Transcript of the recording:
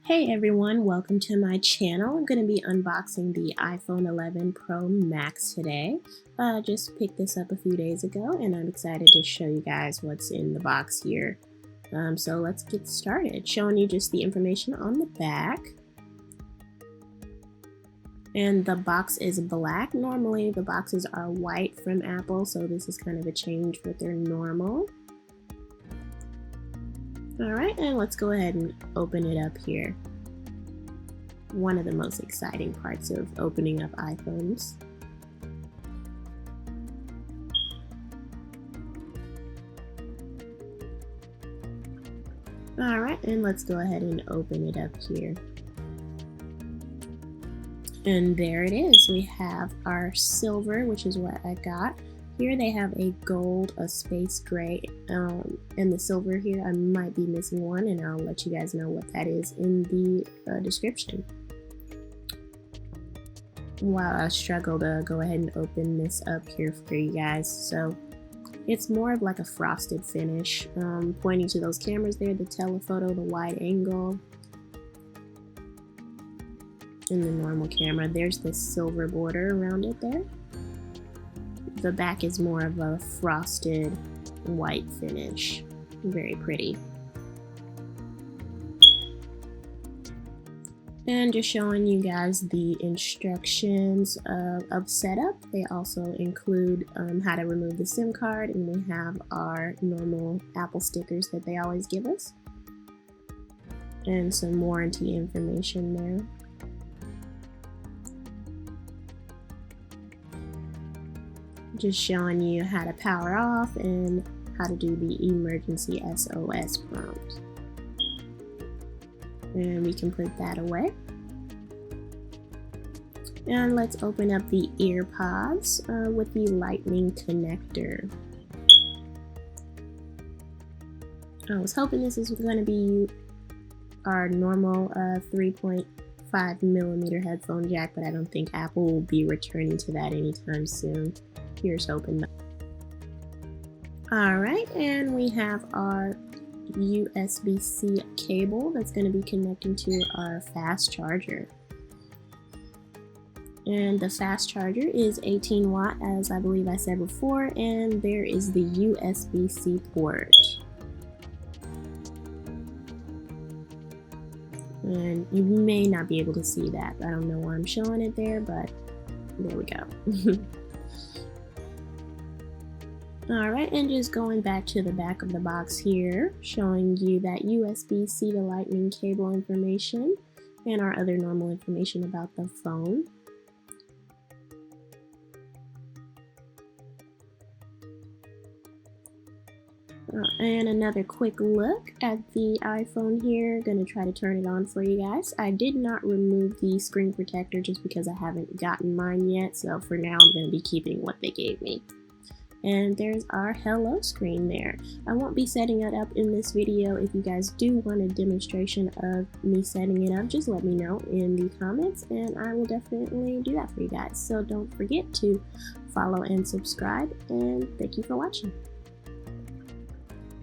Hey everyone, welcome to my channel. I'm going to be unboxing the iPhone 11 Pro Max today. I just picked this up a few days ago and I'm excited to show you guys what's in the box here. So let's get started. Showing you just the information on the back. And the box is black. Normally the boxes are white from Apple, so this is kind of a change with their normal. Alright, and let's go ahead and open it up here. One of the most exciting parts of opening up iPhones. Alright, and let's go ahead and open it up here. And there it is. We have our silver, which is what I got. Here they have a gold, a space gray, and the silver here. I might be missing one, and I'll let you guys know what that is in the description. While I struggle to go ahead and open this up here for you guys. So it's more of like a frosted finish, pointing to those cameras there, the telephoto, the wide angle, and the normal camera. There's the silver border around it there. The back is more of a frosted white finish. Very pretty. And just showing you guys the instructions of setup. They also include how to remove the SIM card, and we have our normal Apple stickers that they always give us. And some warranty information there. Just showing you how to power off and how to do the emergency SOS prompt. And we can put that away. And let's open up the ear pods with the lightning connector. I was hoping this is going to be our normal 3.5mm headphone jack, but I don't think Apple will be returning to that anytime soon. Here's hoping. Alright, and we have our USB-C cable that's going to be connecting to our fast charger. And the fast charger is 18 watt, as I believe I said before, and there is the USB-C port. And you may not be able to see that. I don't know why I'm showing it there, but there we go. Alright, and just going back to the back of the box here, showing you that USB-C to lightning cable information and our other normal information about the phone. And another quick look at the iPhone here. Gonna try to turn it on for you guys. I did not remove the screen protector just because I haven't gotten mine yet, so for now I'm gonna be keeping what they gave me. And there's our hello screen there. I won't be setting it up in this video. If you guys do want a demonstration of me setting it up, just let me know in the comments and I will definitely do that for you guys. So don't forget to follow and subscribe, and thank you for watching.